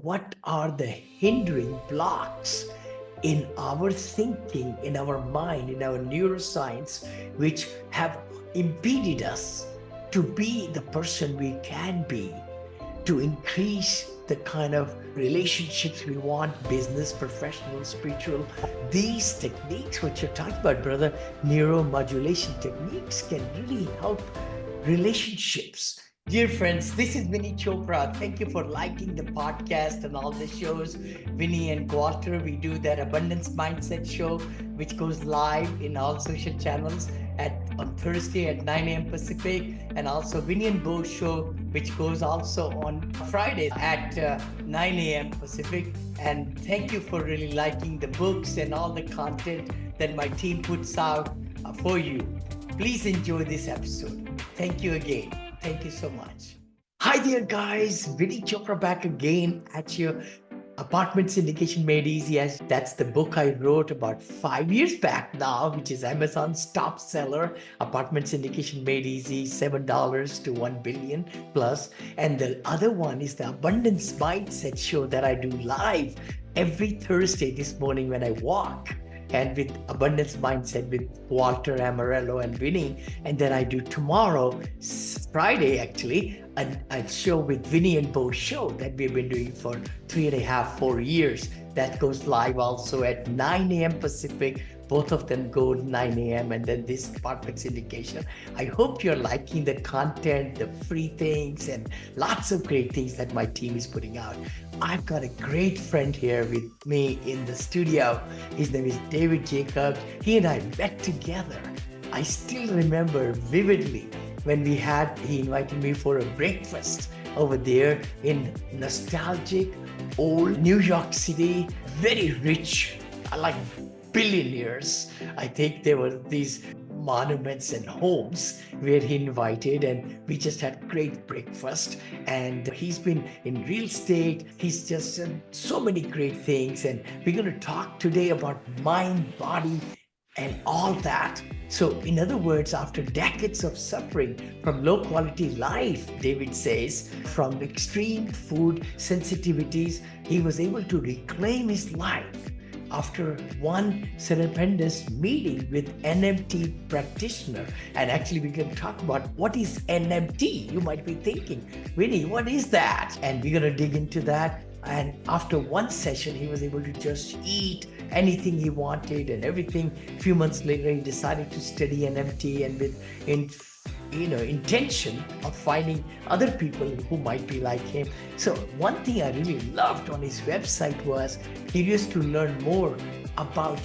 what are the hindering blocks in our thinking, in our mind, in our neuroscience, which have impeded us to be the person we can be, to increase the kind of relationships we want, business, professional, spiritual. These techniques, what you're talking about, brother, neuromodulation techniques can really help relationships. Dear friends, this is Vinney Chopra. Thank you for liking the podcast and all the shows. Vinney and Walter, we do that Abundance Mindset show, which goes live in all social channels on Thursday at 9 a.m. Pacific, and also Vinney and Bo show, which goes also on Friday at 9 a.m. Pacific. And thank you for really liking the books and all the content that my team puts out for you. Please enjoy this episode. Thank you again. Thank you so much. Hi there, guys. Vinney Chopra back again at your Apartment Syndication Made Easy. As that's the book I wrote about 5 years back now, which is Amazon's top seller. Apartment Syndication Made Easy, $7 to $1 billion plus. And the other one is the Abundance Mindset show that I do live every Thursday this morning when I walk, and with Abundance Mindset with Walter Amarello and Vinney. And then I do tomorrow, Friday actually, a show with Vinney and Bo show that we've been doing for 3.5, 4 years. That goes live also at 9 a.m. Pacific. Both of them go 9 a.m. and then this Apartment Syndication. I hope you're liking the content, the free things, and lots of great things that my team is putting out. I've got a great friend here with me in the studio. His name is David Jacobs. He and I met together. I still remember vividly when he invited me for a breakfast over there in nostalgic old New York City, very rich, like billionaires. I think there were these monuments and homes where he invited, and we just had great breakfast. And he's been in real estate. He's just done so many great things. And we're going to talk today about mind, body, and all that. So in other words, after decades of suffering from low quality life, David says, from extreme food sensitivities, he was able to reclaim his life after one serendipitous meeting with NMT practitioner. And actually we can talk about what is NMT. You might be thinking, Vinney, what is that? And we're going to dig into that. And after one session, he was able to just eat anything he wanted and everything. A few months later, he decided to study NMT, and with intention of finding other people who might be like him. So one thing I really loved on his website was he used to learn more about,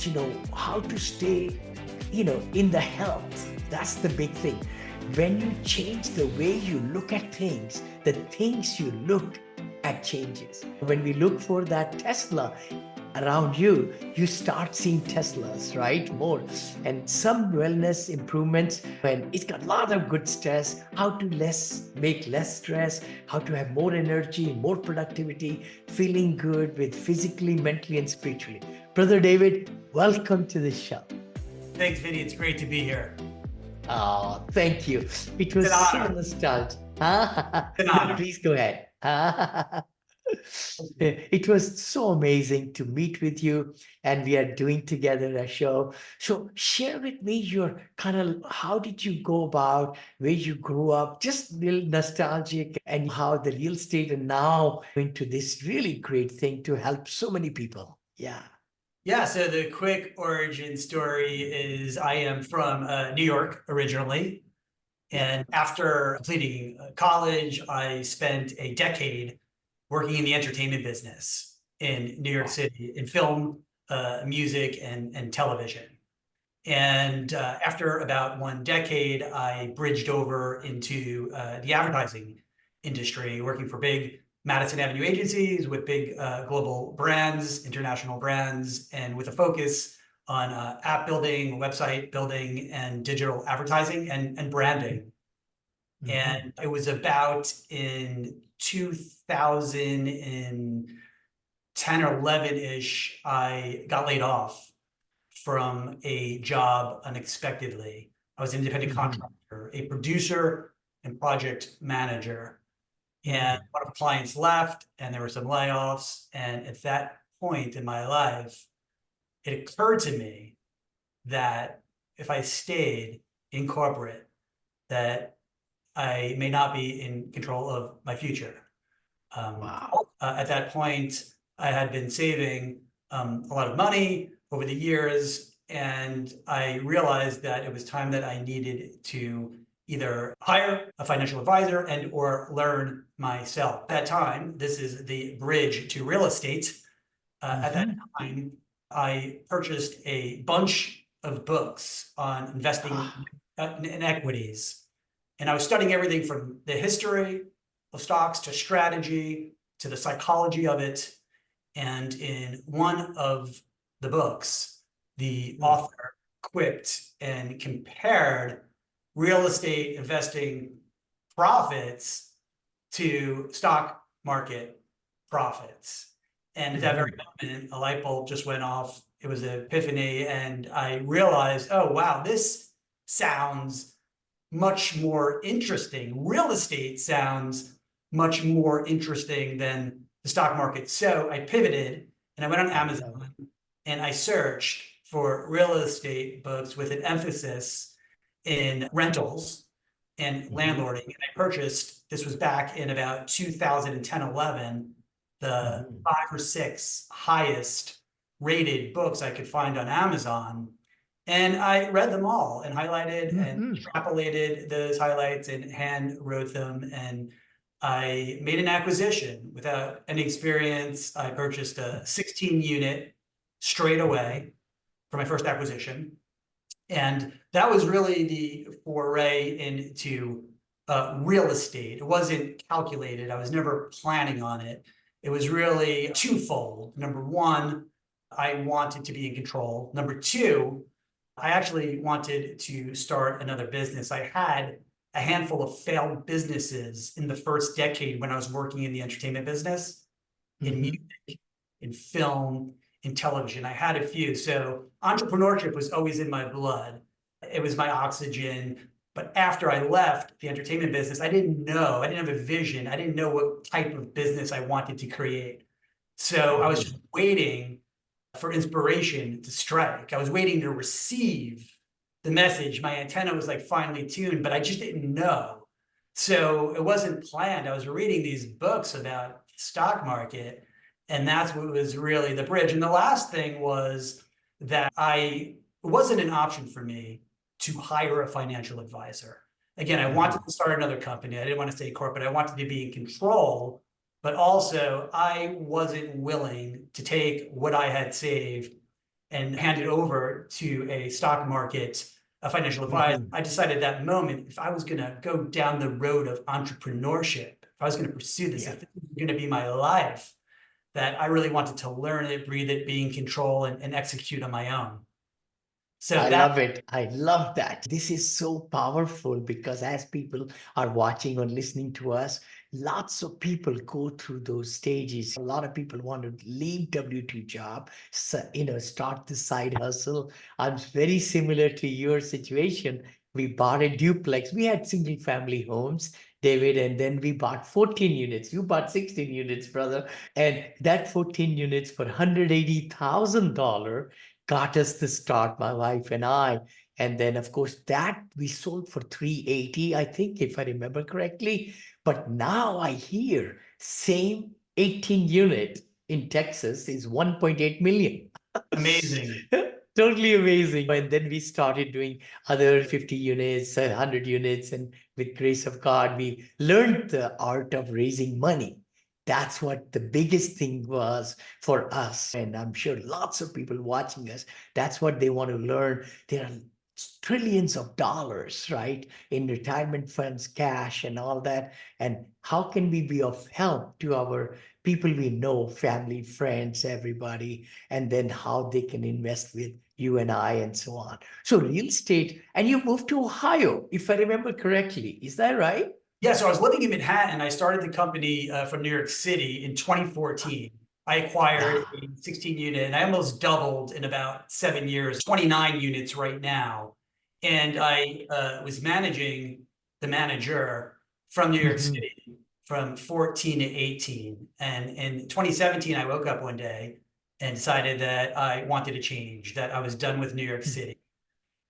how to stay, in the health. That's the big thing. When you change the way you look at things, the things you look at changes. When we look for that Tesla around you, you start seeing Teslas, right? More. And some wellness improvements, and it's got a lot of good stress, how to make less stress, how to have more energy, more productivity, feeling good with physically, mentally, and spiritually. Brother David, welcome to the show. Thanks, Vinney. It's great to be here. Oh, thank you. It was so nostalgic. Please go ahead. It was so amazing to meet with you, and we are doing together a show. So share with me your how did you go about, where you grew up, just real nostalgic, and how the real estate and now into this really great thing to help so many people. Yeah, so the quick origin story is I am from New York originally. And after completing college, I spent a decade working in the entertainment business in New York City, in film, music, and television. And after about 1 decade, I bridged over into the advertising industry, working for big Madison Avenue agencies with big global brands, international brands, and with a focus on app building, website building, and digital advertising and branding. Mm-hmm. And it was about in 2010 or 11-ish, I got laid off from a job unexpectedly. I was an independent contractor, a producer and project manager. And one of the clients left, and there were some layoffs. And at that point in my life, it occurred to me that if I stayed in corporate, that I may not be in control of my future. Wow. At that point, I had been saving a lot of money over the years, and I realized that it was time that I needed to either hire a financial advisor and or learn myself. At that time, this is the bridge to real estate. At that time, I purchased a bunch of books on investing in equities. And I was studying everything from the history of stocks to strategy to the psychology of it. And in one of the books, the author quipped and compared real estate investing profits to stock market profits. And at that very moment, a light bulb just went off. It was an epiphany. And I realized, oh, wow, this sounds much more interesting. Real estate sounds much more interesting than the stock market. So I pivoted and I went on Amazon and I searched for real estate books with an emphasis in rentals and landlording. And I purchased, this was back in about 2010, 11, the 5 or 6 highest rated books I could find on Amazon. And I read them all and highlighted and extrapolated those highlights and hand wrote them. And I made an acquisition without any experience. I purchased a 16 unit straight away for my first acquisition. And that was really the foray into real estate. It wasn't calculated. I was never planning on it. It was really twofold. Number one, I wanted to be in control. Number two, I actually wanted to start another business. I had a handful of failed businesses in the first decade when I was working in the entertainment business, in music, in film, in television. I had a few. So entrepreneurship was always in my blood. It was my oxygen. But after I left the entertainment business, I didn't know. I didn't have a vision. I didn't know what type of business I wanted to create. So I was just waiting for inspiration to strike. I was waiting to receive the message. My antenna was like finely tuned, but I just didn't know. So it wasn't planned. I was reading these books about the stock market, and that's what was really the bridge. And the last thing was that it wasn't an option for me to hire a financial advisor. Again, I wanted to start another company. I didn't want to stay corporate. I wanted to be in control, but also I wasn't willing to take what I had saved and hand it over to a stock market, a financial advisor. I decided that moment, if I was going to go down the road of entrepreneurship, if I was going to pursue this, if this was going to be my life, that I really wanted to learn it, breathe it, be in control, and execute on my own. So I love it. I love that. This is so powerful because as people are watching or listening to us, lots of people go through those stages. A lot of people want to leave W2 job, start the side hustle. I'm very similar to your situation. We bought a duplex. We had single family homes, David, and then we bought 14 units. You bought 16 units, brother. And that 14 units for $180,000 got us the start, my wife and I. And then, of course, that we sold for 380, I think, if I remember correctly. But now I hear same 18 unit in Texas is 1.8 million. amazing. Totally amazing. And then we started doing other 50 units, 100 units. And with grace of God, we learned the art of raising money. That's what the biggest thing was for us. And I'm sure lots of people watching us, that's what they want to learn. There are trillions of dollars, right, in retirement funds, cash, and all that. And how can we be of help to our people we know, family, friends, everybody, and then how they can invest with you and I, and so on. So real estate, and you moved to Ohio, if I remember correctly. Is that right? Yeah, so I was living in Manhattan. I started the company from New York City in 2014. I acquired a 16 unit and I almost doubled in about 7 years, 29 units right now. And I was managing the manager from New York City. from 14 to 18. And in 2017, I woke up one day and decided that I wanted to change, that I was done with New York City.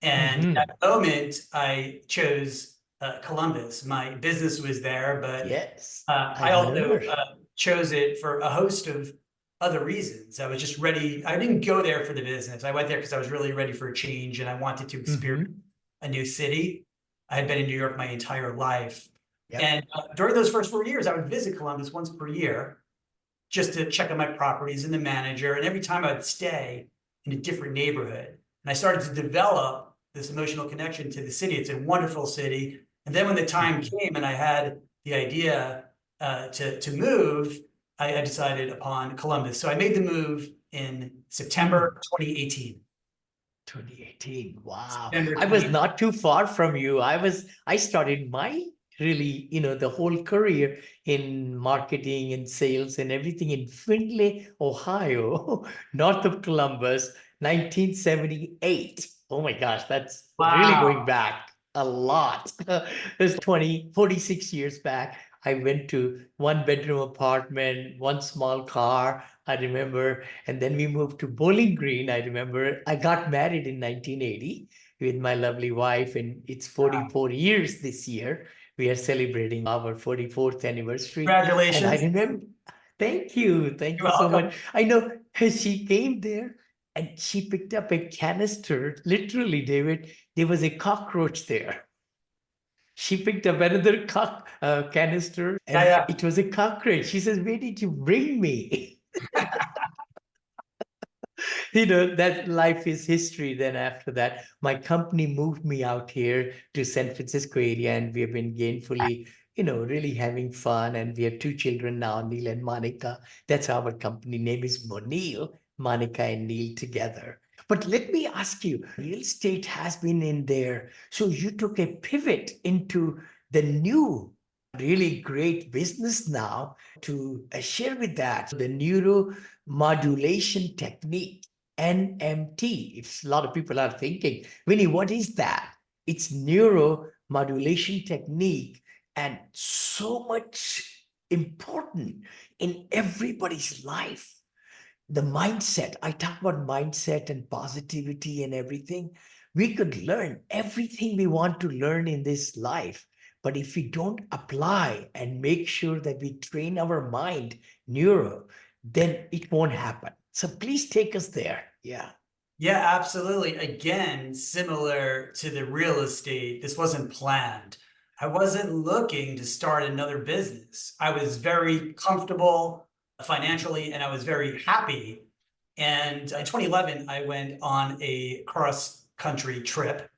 And Mm-hmm. at the moment, I chose Columbus. My business was there, but Yes, I I also remember. chose it for a host of other reasons. I was just ready. I didn't go there for the business. I went there because I was really ready for a change and I wanted to experience Mm-hmm. a new city. I had been in New York my entire life. Yep. And during those first 4 years, I would visit Columbus once per year just to check on my properties and the manager. And every time I'd stay in a different neighborhood. And I started to develop this emotional connection to the city. It's a wonderful city. And then when the time Mm-hmm. came and I had the idea to move, I decided upon Columbus. So I made the move in September 2018. 2018. Wow. September I was 20. not too far from you. I started my really, the whole career in marketing and sales and everything in Findlay, Ohio, north of Columbus, 1978. Oh my gosh, that's really going Wow. back a lot. It's 46 years back. I went to one bedroom apartment, one small car. I remember. And then we moved to Bowling Green. I remember I got married in 1980 with my lovely wife, and it's 44 years this year. We are celebrating our 44th anniversary. And I Congratulations. remember, thank you. Thank You're you so welcome. much. I know she came there and she picked up a canister. Literally, David, there was a cockroach there. She picked up another canister Yeah, and yeah. it was a cockroach. She says, "Where did you bring me?" That life is history. Then after that, my company moved me out here to San Francisco area, and we have been gainfully, really having fun. And we have two children now, Neil and Monica. That's our company name is Neil, Monica and Neil together. But let me ask you, real estate has been in there. So you took a pivot into the new, really great business now to share with that the neuromodulation technique. NMT. If a lot of people are thinking, Vinny, what is that? It's neuromodulation technique and so much important in everybody's life. The mindset, I talk about mindset and positivity and everything. We could learn everything we want to learn in this life. But if we don't apply and make sure that we train our mind, neuro, then it won't happen. So please take us there. Yeah. Yeah, absolutely. Again, similar to the real estate, this wasn't planned. I wasn't looking to start another business. I was very comfortable financially and I was very happy. And in 2011, I went on a cross-country trip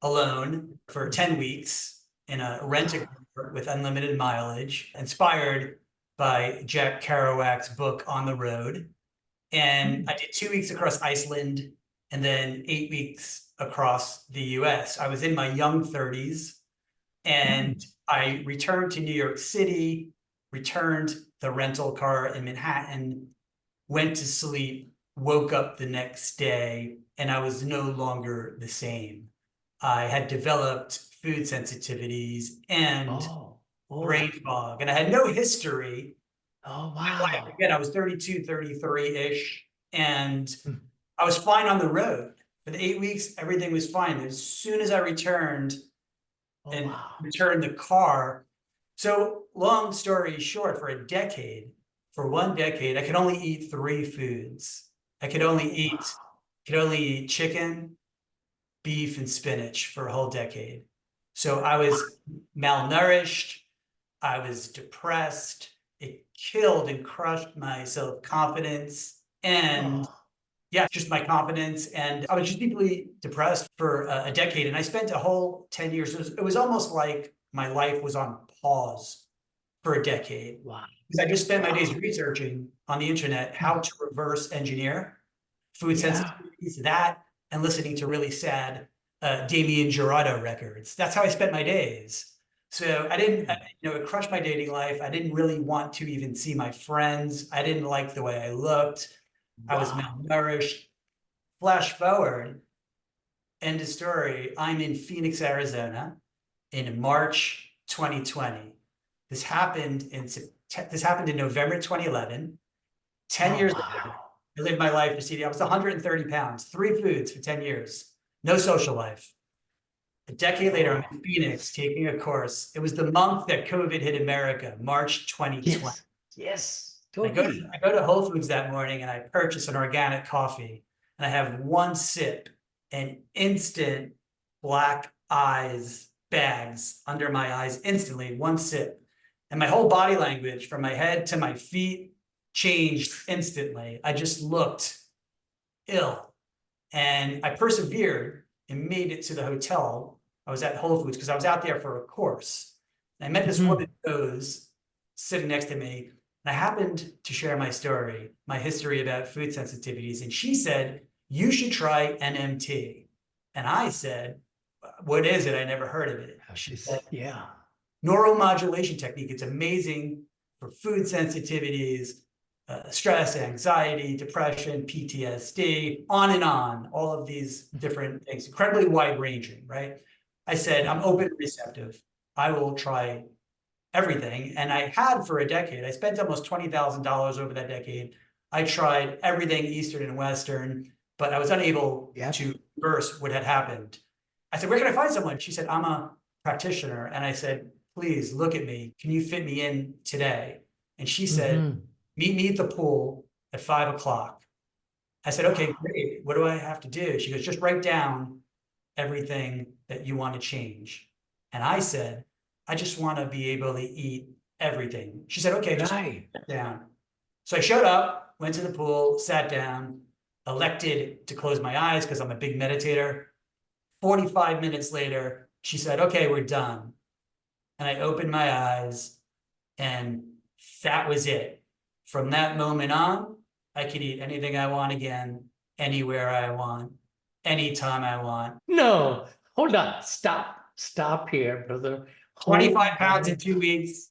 alone for 10 weeks in a rent-a-car with unlimited mileage, inspired by Jack Kerouac's book On the Road. And I did 2 weeks across Iceland and then 8 weeks across the US. I was in my young 30s and I returned to New York City, returned the rental car in Manhattan, went to sleep, woke up the next day, and I was no longer the same. I had developed food sensitivities and Oh, brain oh, fog, and I had no history. oh, My life, wow. again, I was 32, 33-ish, and Hmm. I was fine on the road. For the 8 weeks, everything was fine. As soon as I returned Oh, and wow. returned the car. So long story short, for 1 decade, I could only eat three foods. I Oh, wow. could only eat chicken, beef, and spinach for a whole decade. So I was malnourished. I was depressed. It killed and crushed my self-confidence and Oh, yeah, just my confidence. And I was just deeply depressed for a decade. And I spent a whole 10 years. It was almost like my life was on pause for a decade wow. because I just spent my days Wow. researching on the internet how Hmm. to reverse engineer food Yeah. sensitivities, that and listening to really sad Damien Jurado records. That's how I spent my days. So I didn't, Hmm. it crushed my dating life. I didn't really want to even see my friends. I didn't like the way I looked. I was Wow. malnourished. Flash forward, end of story. I'm in Phoenix, Arizona in March 2020. This happened in November 2011. 10 Oh, years wow. later, I lived my life proceeding. I was 130 pounds, 3 foods for 10 years, no social life. A decade later, I'm in Phoenix taking a course. It was the month that COVID hit America, March 2020. Yes, I totally. go to Whole Foods that morning and I purchase an organic coffee and I have one sip and instant black eyes, bags under my eyes instantly, one sip. And my whole body language from my head to my feet changed instantly. I just looked ill. And I persevered and made it to the hotel. I was at Whole Foods because I was out there for a course. And I met this woman Rose sitting next to me. And I happened to share my story, my history about food sensitivities. And she said, you should try NMT. And I said, what is it? I never heard of it. She said, Yeah. NeuroModulation Technique. It's amazing for food sensitivities, stress, anxiety, depression, PTSD, on and on, all of these different things, incredibly wide ranging, right? I said, I'm open and receptive. I will try everything. And I had for a decade. I spent almost $20,000 over that decade. I tried everything Eastern and Western, but I was unable to reverse what had happened. I said, where can I find someone? She said, I'm a practitioner. And I said, please look at me. Can you fit me in today? And she said, meet me at the pool at 5 o'clock. I said, okay, great. What do I have to do? She goes, just write down everything that you want to change. And I said, I just want to be able to eat everything. She said, okay, just write it down. So I showed up, went to the pool, sat down, elected to close my eyes because I'm a big meditator. 45 minutes later, she said, okay, we're done. And I opened my eyes and that was it. From that moment on, I could eat anything I want again, anywhere I want, anytime I want. No, hold on. Stop here, brother. 25 pounds in 2 weeks.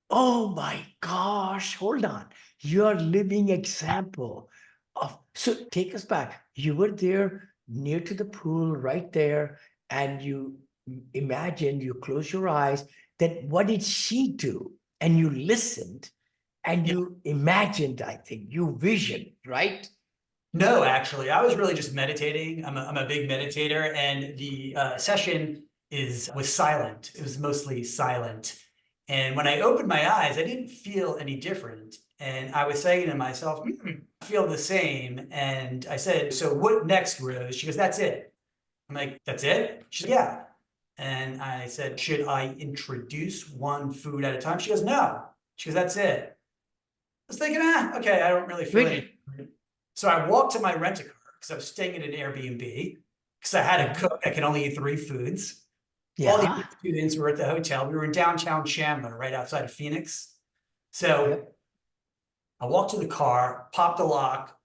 Oh my gosh, hold on. You're a living example of, so take us back. You were there near to the pool right there, and you imagine, you close your eyes, that what did she do? And you listened and you imagined, I think, you visioned, right? No, actually, I was really just meditating. I'm a big meditator, and the session was silent. It was mostly silent. And when I opened my eyes, I didn't feel any different. And I was saying to myself, I feel the same. And I said, so what next, Rose? She goes, that's it. I'm like, that's it? She said, yeah. And I said, should I introduce one food at a time? She goes, no. She goes, that's it. I was thinking, okay, I don't really feel Really? it. So I walked to my rent-a-car because I was staying in an Airbnb because I had a cook. I could only eat 3 foods. All the other students were at the hotel. We were in downtown Chandler, right outside of Phoenix. So I walked to the car, popped the lock,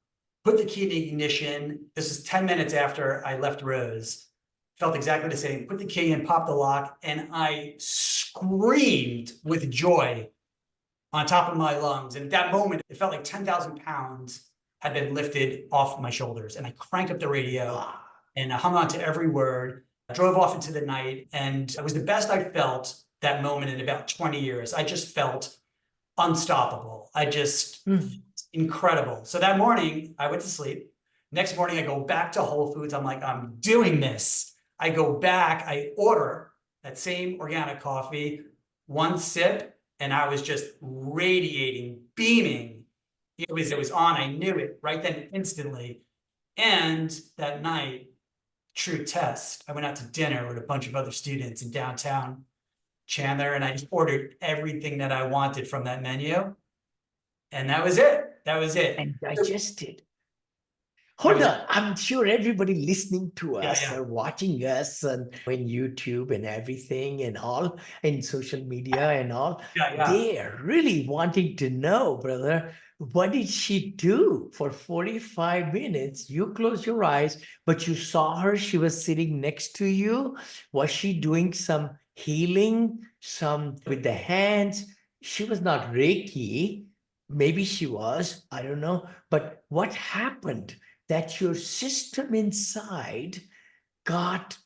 put the key in the ignition. This is 10 minutes after I left Rose. Felt exactly the same. Put the key in, popped the lock, and I screamed with joy on top of my lungs. And at that moment, it felt like 10,000 pounds had been lifted off my shoulders. And I cranked up the radio and I hung on to every word. I drove off into the night, and it was the best I felt that moment in about 20 years. I just felt unstoppable. I just incredible. So that morning I went to sleep. Next morning I go back to Whole Foods. I'm like, I'm doing this. I go back, I order that same organic coffee, one sip, and I was just radiating, beaming. It was on. I knew it right then instantly. And that night, true test, I went out to dinner with a bunch of other students in downtown Chandler, and I just ordered everything that I wanted from that menu. And that was it. That was it. And digested. Hold on. I'm sure everybody listening to us or watching us and in YouTube and everything and all in social media and all, they're really wanting to know, brother, what did she do for 45 minutes? You close your eyes, but you saw her. She was sitting next to you. Was she doing some healing, some with the hands? She was not Reiki. Maybe she was. I don't know. But what happened? That your system inside got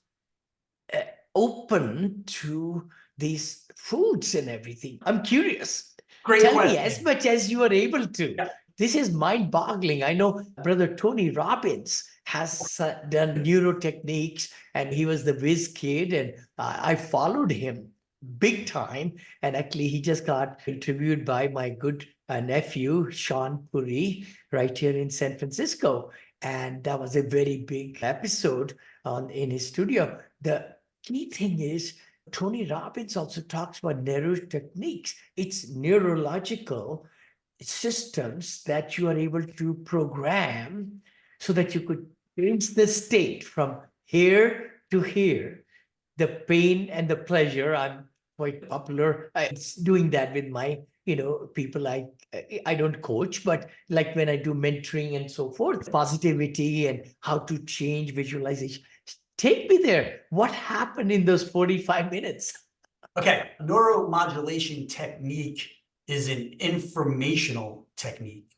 open to these foods and everything. I'm curious. Great Tell me as question. much as you are able to. Yeah. This is mind-boggling. I know Brother Tony Robbins has done neuro techniques, and he was the whiz kid, and I followed him big time. And actually, he just got interviewed by my good nephew, Sean Puri, right here in San Francisco. And that was a very big episode in his studio. The key thing is, Tony Robbins also talks about neuro techniques. It's neurological systems that you are able to program so that you could change the state from here to here. The pain and the pleasure. I'm quite popular. I'm doing that with my, people I don't coach, but like when I do mentoring and so forth, positivity and how to change visualization. Take me there. What happened in those 45 minutes? Okay, neuromodulation technique is an informational technique.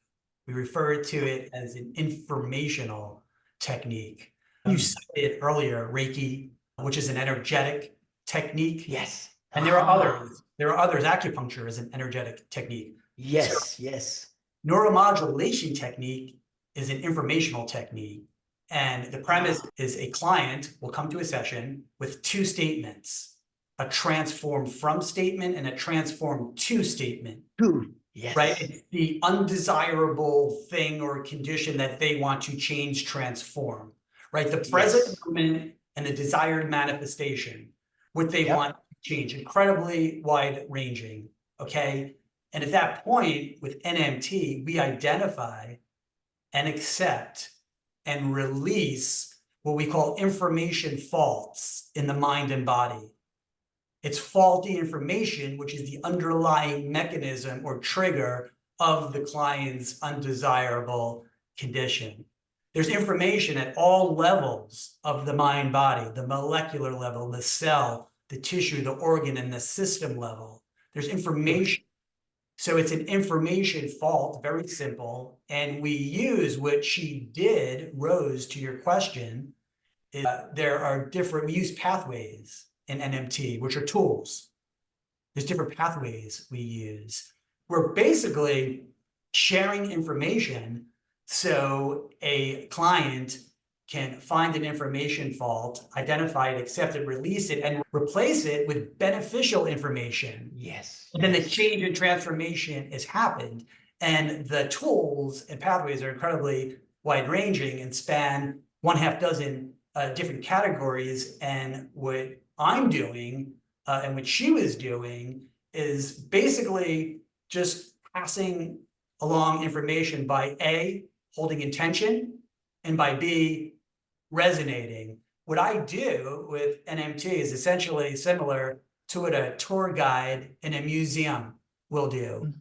We refer to it as an informational technique. You cited earlier Reiki, which is an energetic technique. Yes. And there are others. There are others. Acupuncture is an energetic technique. Yes, So, yes. neuromodulation technique is an informational technique. And the premise is a client will come to a session with two statements, a transform from statement and a transform to statement. Two. Yes. Right? It's the undesirable thing or condition that they want to change, transform. Right? The present moment and the desired manifestation, what they want to change, incredibly wide ranging. Okay. And at that point with NMT, we identify and accept and release what we call information faults in the mind and body. It's faulty information, which is the underlying mechanism or trigger of the client's undesirable condition. There's information at all levels of the mind body, the molecular level, the cell, the tissue, the organ, and the system level. There's information. So it's an information fault, very simple. And we use what she did, Rose, to your question. There are different, we use pathways in NMT, which are tools. There's different pathways we use. We're basically sharing information so a client can find an information fault, identify it, accept it, release it, and replace it with beneficial information. Yes. And then the change and transformation has happened. And the tools and pathways are incredibly wide-ranging and span 1/2 different categories. And what I'm doing and what she was doing is basically just passing along information by A, holding intention, and by B, resonating. What I do with NMT is essentially similar to what a tour guide in a museum will do.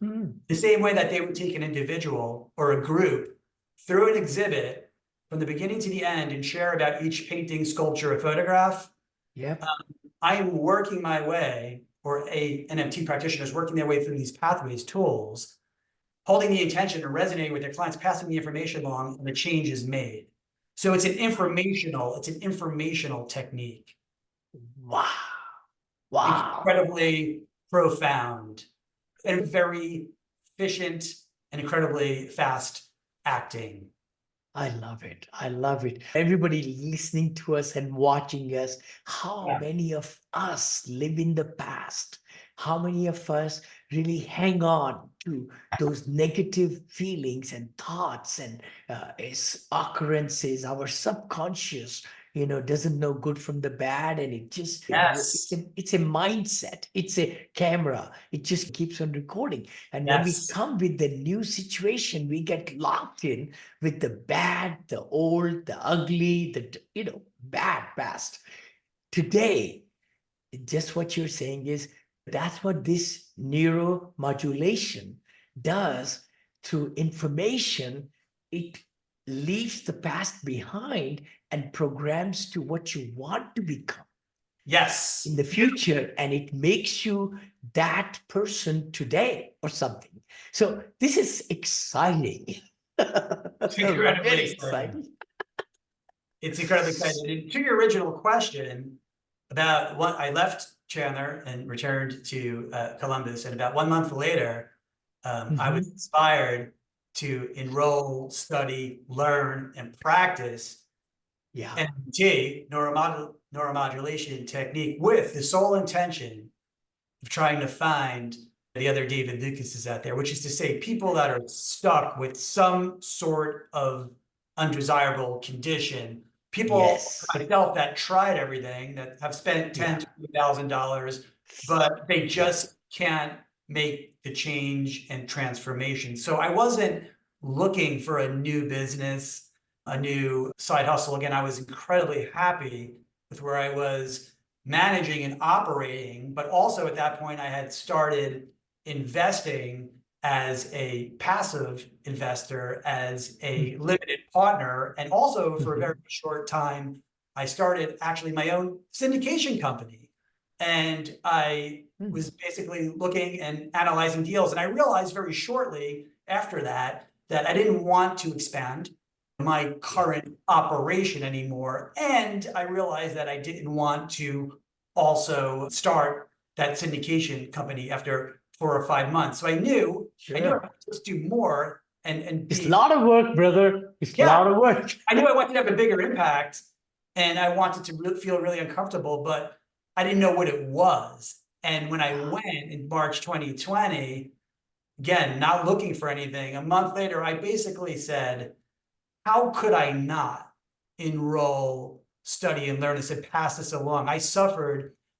The same way that they would take an individual or a group through an exhibit from the beginning to the end and share about each painting, sculpture, or photograph. Yep. I am working my way, or a NMT practitioner is working their way through these pathways, tools, holding the intention and resonating with their clients, passing the information along, and the change is made. So it's an informational technique. Wow. Wow. Incredibly profound and very efficient and incredibly fast acting. I love it. I love it. Everybody listening to us and watching us, how many of us live in the past? How many of us really hang on to those negative feelings and thoughts and occurrences? Our subconscious, doesn't know good from the bad, and it's a mindset. It's a camera. It just keeps on recording. And when we come with the new situation, we get locked in with the bad, the old, the ugly, the bad past. Today, just what you're saying is that's what this neuromodulation does through information. It leaves the past behind and programs to what you want to become. Yes. In the future, and it makes you that person today or something. So this is exciting. It's incredibly Very exciting. It's incredibly exciting. And to your original question about what I left Chandler and returned to Columbus. And about 1 month later, I was Mhm. inspired to enroll, study, learn, and practice Yeah. NMT, neuromodulation technique, with the sole intention of trying to find the other David Lucases out there, which is to say, people that are stuck with some sort of undesirable condition. People Yes. like myself that tried everything, that have spent Yeah. $10,000 to $20,000, but they Yeah. just can't make the change and transformation. So I wasn't looking for a new business, a new side hustle. Again, I was incredibly happy with where I was managing and operating, but also at that point, I had started investing as a passive investor, as a Mhm. limited partner, and also for a very Mhm. short time, I started actually my own syndication company. And I Mm. was basically looking and analyzing deals. And I realized very shortly after that that I didn't want to expand my Yeah. current operation anymore. And I realized that I didn't want to also start that syndication company after 4 or 5 months. So I knew I Sure. wanted to do more and It's a be, lot of work, brother. It's a yeah, lot of work. I knew I wanted to have a bigger impact, and I wanted to feel really uncomfortable, but I didn't know what it was. And when I Yeah. went in March 2020, again, not looking for anything, a month later, I basically said, how could I not enroll, study, and learn and said, pass this along?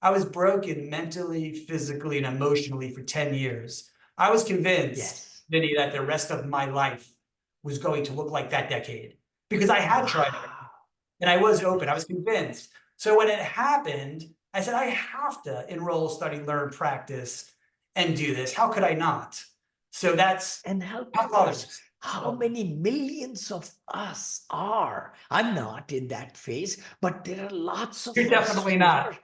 I was broken mentally, physically, and emotionally for 10 years. I was convinced, Yes. Vinny, that the rest of my life was going to look like that decade because I had tried it Wow. and I was open. I was Yes. convinced. So when it happened, I said, I have to enroll, study, learn, practice, and do this. How could I not? So that's And help help others. others. How So many millions of us are? I'm not in that phase, but there are lots of you're us definitely who are. not.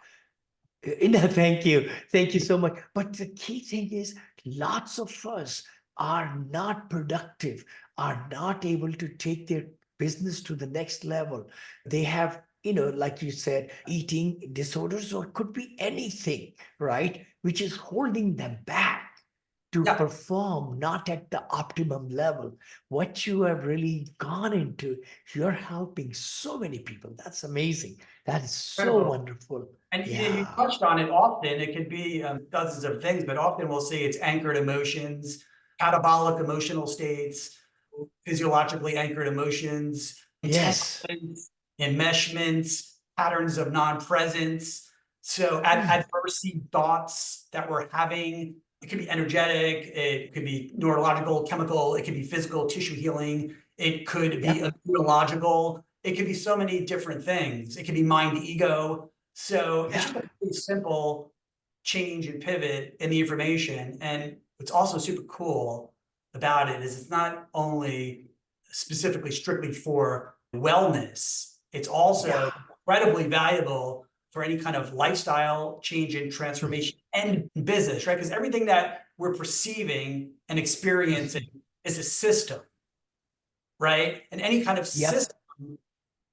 No, thank you. Thank you so much. But the key thing is, lots of us are not productive, are not able to take their business to the next level. They have, like you said, eating disorders, or could be anything, right? Which is holding them back to Yeah. perform not at the optimum level. What you have really gone into, you're helping so many people. That's amazing. That is so Incredible. wonderful. And you Yeah. touched on it often. It could be dozens of things, but often we'll see it's anchored emotions, catabolic emotional states, physiologically anchored emotions, Yes. entanglements, enmeshments, patterns of non-presence. So Mm. adversity thoughts that we're having, it could be energetic, it could be neurological, chemical, it could be physical tissue healing, it could be Yep. immunological, it could be so many different things. It could be mind ego. So it's Yeah. just a really simple change and pivot in the information. And what's also super cool about it is it's not only specifically strictly for wellness, it's Yeah. also incredibly valuable for any kind of lifestyle change and Mhm. transformation and business, right? Because everything that we're perceiving and experiencing Mhm. is a system, right? And any kind of Yep. system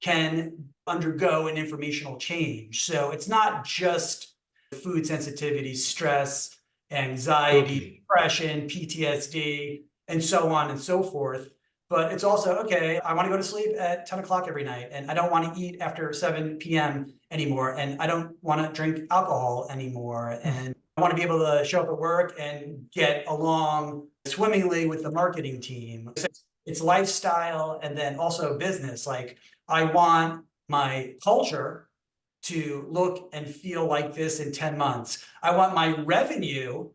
can undergo an informational change. So it's not just food sensitivity, stress, anxiety, Totally. depression, PTSD, and so on and so forth. But it's also, okay, I want to go to sleep at 10 o'clock every night, and I don't want to eat after 7 p.m. anymore, and I don't want to drink alcohol anymore, Mm. and I want to be able to show up at work and get along swimmingly with the marketing team. So it's lifestyle and then also business. Like, I want my culture to look and feel like this in 10 months. I want my revenue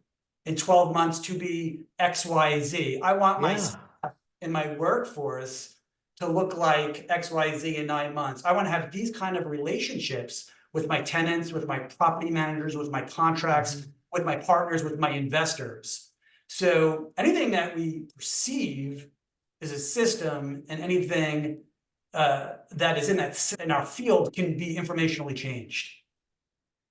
in 12 months to be XYZ. I want my Yeah. staff in my workforce to look like XYZ in 9 months. I want to have these kind of relationships with my tenants, with my property managers, with my contracts, Mhm. with my partners, with my investors. So anything that we perceive is a system, and anything that is in our field can be informationally changed.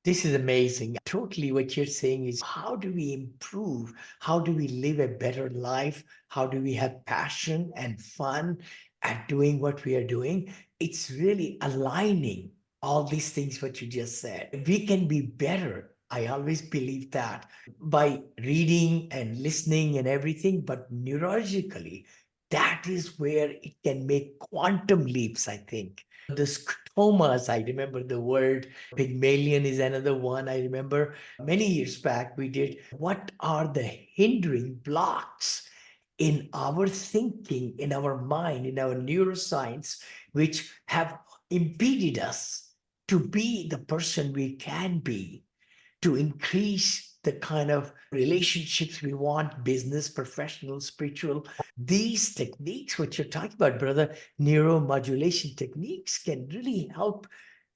This is amazing. Totally what you're saying is, how do we improve? How do we live a better life? How do we have passion and fun at doing what we are doing? It's really aligning all these things, what you just said. We can be better I always believe that by reading and listening and everything, but neurologically, that is where it can make quantum leaps, I think. The scotomas, I remember the word. Pygmalion is another one. I remember many years back we did what are the hindering blocks in our thinking, in our mind, in our neuroscience, which have impeded us to be the person we can be, to increase the kind of relationships we want, business, professional, spiritual. These techniques, what you're talking about, brother, neuromodulation techniques can really help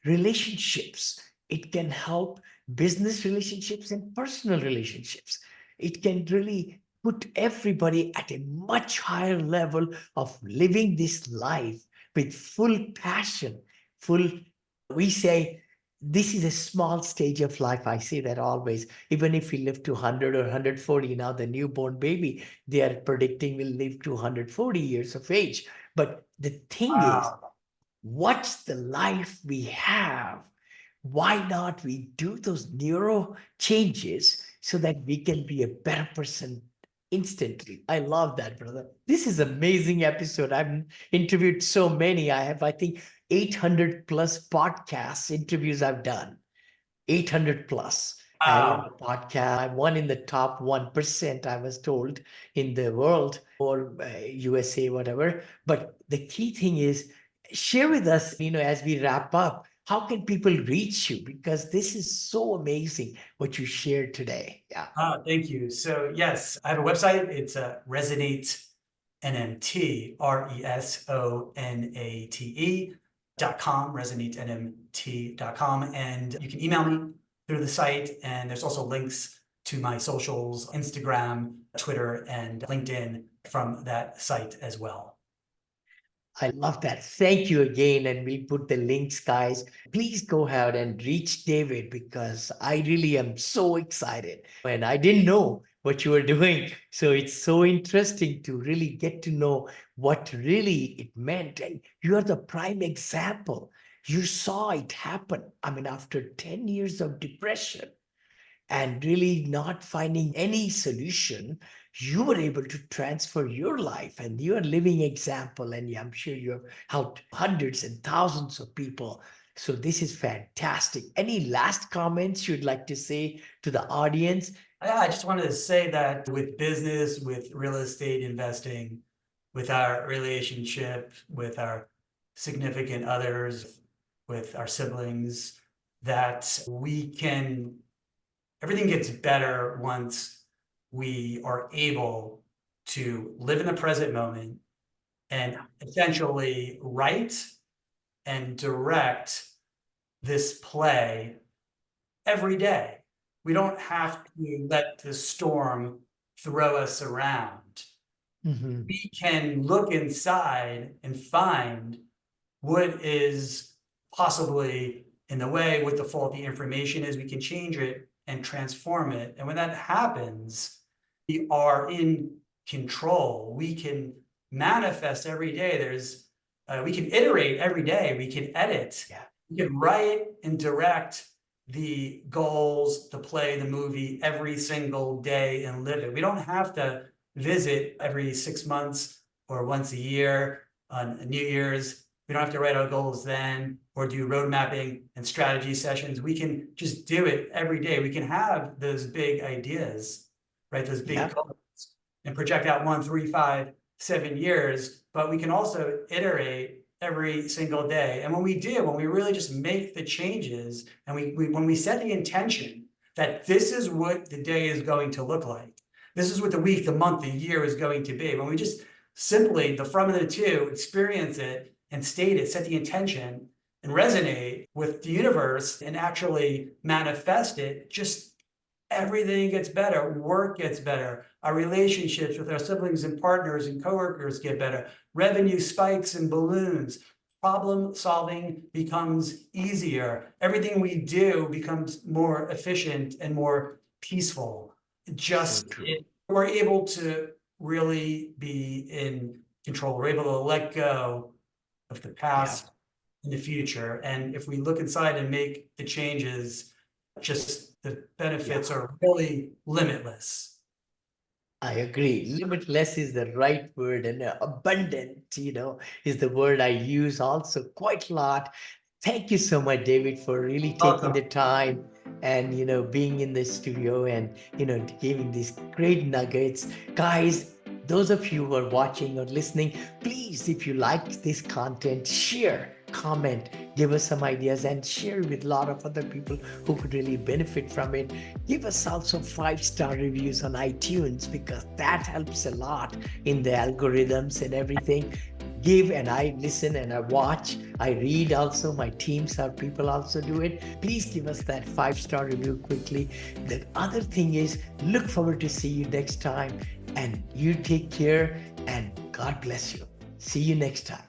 relationships. It can help business relationships and personal relationships. It can really put everybody at a much higher level of living this life with full passion, full, we say, this is a small stage of life. I say that always. Even if we live to 100 or 140, now the newborn baby, they are predicting will live to 140 years of age. But the thing is, Wow. what's the life we have? Why not we do those neuro changes so that we can be a better person instantly? I love that, brother. This is amazing episode. I've interviewed so many. I have, I think, 800 plus podcasts interviews I've done. 800 plus. I own Wow. a podcast. I'm one in the top 1%, I was told, in the world or USA, whatever. But the key thing is share with us, as we wrap up, how can people reach you? Because this is so amazing what you shared today. Yeah. Thank you. So yes, I have a website. It's Resonate NMT, RESONATE.com, resonatenmt.com. And you can email me through the site. And there's also links to my socials, Instagram, Twitter, and LinkedIn from that site as well. I love that. Thank you again. And we'll put the links, guys. Please go ahead and reach David because I really am so excited. And I didn't know what you were doing. So it's so interesting to really get to know what really it meant. And you are the prime example. You saw it happen. I mean, after 10 years of depression, and really not finding any solution, you were able to transfer your life and you're a living example. And I'm sure you have helped hundreds and thousands of people. So this is fantastic. Any last comments you'd like to say to the audience? I just wanted to say that with business, with real estate investing, with our relationship, with our significant others, with our siblings, that everything gets better once we are able to live in the present moment and essentially write and direct this play every day. We don't have to let the storm throw us around. Mhm. We can look inside and find what is possibly in the way, what the faulty information is. We can change it and transform it. And when that happens, we are in control. We can manifest every day. We can iterate every day. We can edit. Yeah. We can write and direct the goals, the play, the movie every single day and live it. We don't have to visit every 6 months or once a year on New Year's. We don't have to write our goals then or do road mapping and strategy sessions. We can just do it every day. We can have those big ideas, right? Those big Yeah. goals and project out 1, 3, 5, 7 years, but we can also iterate every single day. And when we really just make the changes and when we set the intention that this is what the day is going to look like, this is what the week, the month, the year is going to be. When we just simply, the from and the to, experience it and state it, set the intention and resonate with the universe and actually manifest it, just everything gets better. Work gets better. Our relationships with our siblings and partners and coworkers get better. Revenue spikes and balloons. Problem solving becomes easier. Everything we do becomes more efficient and more peaceful. So true. We're able to really be in control. We're able to let go of the Yeah. past and the future. And if we look inside and make the changes, just the benefits are really limitless. I agree. Limitless is the right word, and abundant, is the word I use also quite a lot. Thank you so much, David, for really taking the Welcome. time and being in the studio and giving these great nuggets. Guys, those of you who are watching or listening, please, if you like this content, share, comment, give us some ideas, and share with a lot of other people who could really benefit from it. Give us also 5-star reviews on iTunes, because that helps a lot in the algorithms and everything. Give, and I listen and I watch, I read also. My teams, our people also do it. Please give us that 5-star review quickly. The other thing is, look forward to see you next time, and you take care, and God bless you. See you next time.